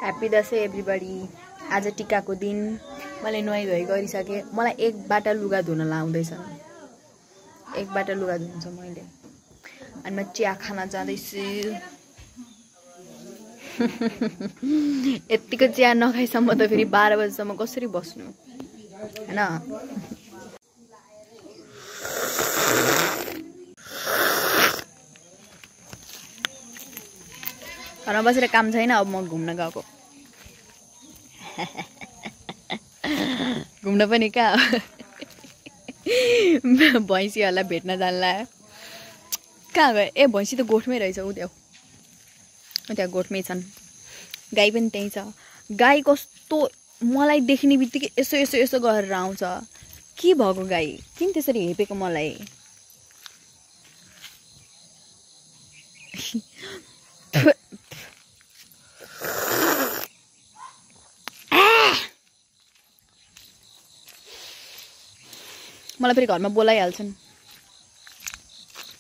Happy Dashain everybody. आज टिकाको दिन मैले नुहाइ गरिसकेँ। मलाई एक बाटा लुगा धुन लाउँदैछन्। एक बाटा लुगा धुन्छ मैले। अनि म चिया खान जाँदैछु। यतिको चिया नखाइसम्म त फेरि 12 बजेसम्म कसरी बस्नु हैन। घरमा बसेर काम छैन। अब म घुम्न गएको। घुम्न पनि कहाँ भैँसीहरूलाई भेट्न जानला। कहाँ गयो? ए भैँसी त गोठमै रहेछ। उ त्यहाँ गोठमै छन्। गाई पनि त्यही छ। गाई कस्तो मलाई देख्ने बित्तिकै यसो यसो यसो गरेर आउँछ। के भएको गाई? किन त्यसरी हेपेको मलाई? मलाई फेरि घरमा बोलाइहाल्छन्।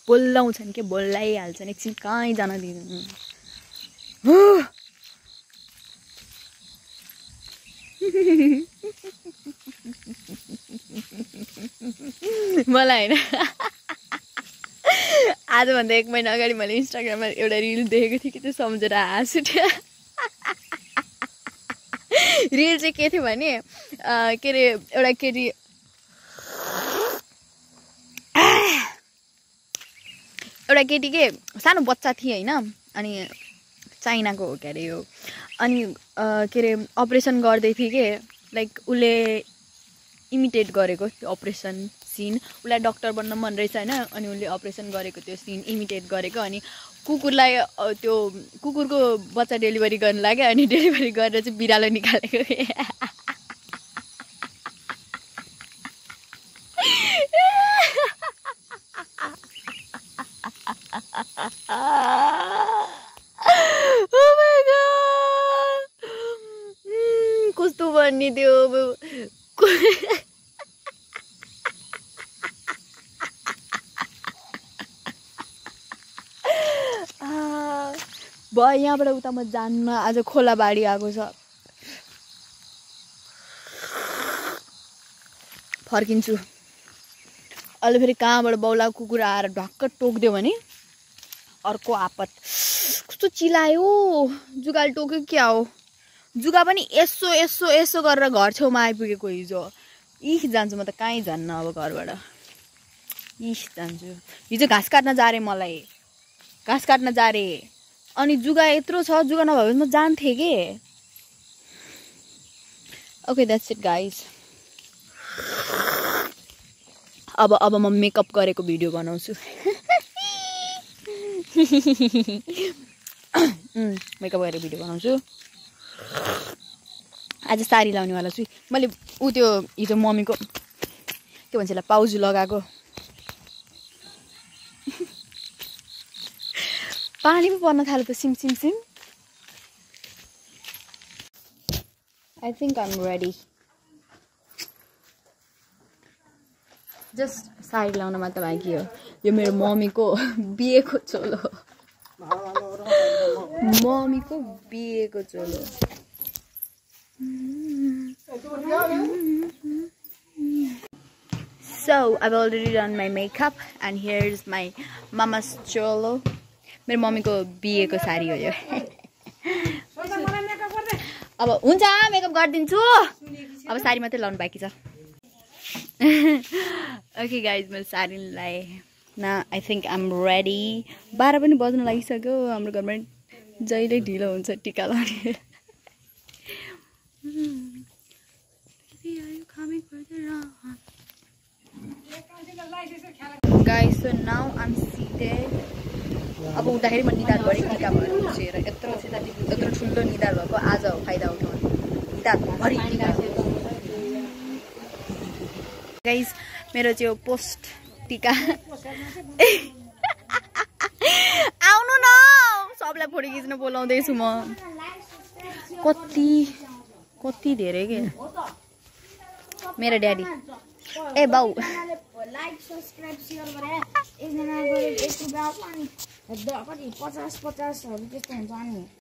बोलाउँछन् के बोलाइहाल्छन्। एकछिन कहीँ जान दिनु। मलाई हैन आजभन्दा 1 महिना अगाडि मैले इन्स्टाग्राममा एउटा रिल देखेको थिएँ कि त्यो सम्झेर हाँस उठ्यो। रिल चाहिँ के थियो भने के अरे एउटा केटी के सानो बच्चा थिए हैन। अनि चाइनाको हो के अरे यो। अनि के अरे अपरेसन गर्दै थिए के। लाइक उसले इमिटेट गरेको त्यो अपरेसन सिन। उसलाई डक्टर बन्न मन रहेछ हैन। अनि उसले अपरेसन गरेको त्यो सिन इमिटेट गरेको। अनि कुकुरलाई त्यो कुकुरको बच्चा डेलिभरी गर्न लाग्यो। अनि डेलिभरी गरेर चाहिँ बिरालो निकालेको। कस्तो भन्ने त्यो भयो। यहाँबाट उता म जान्न। आज खोला बाढी आएको छ। फर्किन्छु। अहिले फेरि कहाँबाट बौला कुकुर आएर ढक्क टोक्दियो भने अर्को आपत। कस्तो चिलायो। जुगाले टोक्यो क्या हो। जुगा पनि यसो यसो यसो गरेर घर छेउमा आइपुगेको हिजो। जान्छु म त कहीँ जान्न अब घरबाट। जान्छु। हिजो घाँस काट्न जारे मलाई। घाँस काट्न जारे। अनि जुगा यत्रो छ। जुगा नभए भने म जान्थेँ के। Okay that's it guys. अब म मेकअप गरेको भिडियो बनाउँछु। मेकअप गरेर भिडियो बनाउँछु। आज साडी लाउनेवाला छु। मैले त्यो हिजो मम्मीको के भन्छ पाउजु लगाएको। पानी पो पर्न थाल्यो त सिम सिम सिम। I think I am ready. Just sari लाउन मात्र बाँकी हो। यो मेरो मम्मीको बिहेको चोलो। मम्मीको बिहेको चोलो। So I've already done my makeup and here's my mama's cholo. मेरो मम्मीको बिहेको साडी हो यो। अब हुन्छ मेकअप गरिदिन्छु। अब साडी मात्रै लाउनु बाँकी छ। ओके गाइज मैले साडी लाएँ न। I think I am ready. 12 पनि बज्न लागिसक्यो। हाम्रो घरमा जहिले ढिलो हुन्छ टिका लाउने। Guys, so now I'm seated. अब उठ्दाखेरि म निधार गरेँ टिका भएर बसेर। यत्रो ठुलो निधार भएको आज हो फाइदा उठाउनु। निधार भरि टिका। गाइस मेरो चाहिँ पोस्ट टिका। आउनु न। सबलाई फोटो खिच्न बोलाउँदैछु म। कति धेरै के मेरो ड्याडी। ए बाउ लाइक सब्स्क्राइब शेयर गरे। एकजना गरे 1 रुपैयाँ पनि 50 50 हरू त्यस्तो हुन्छ नि।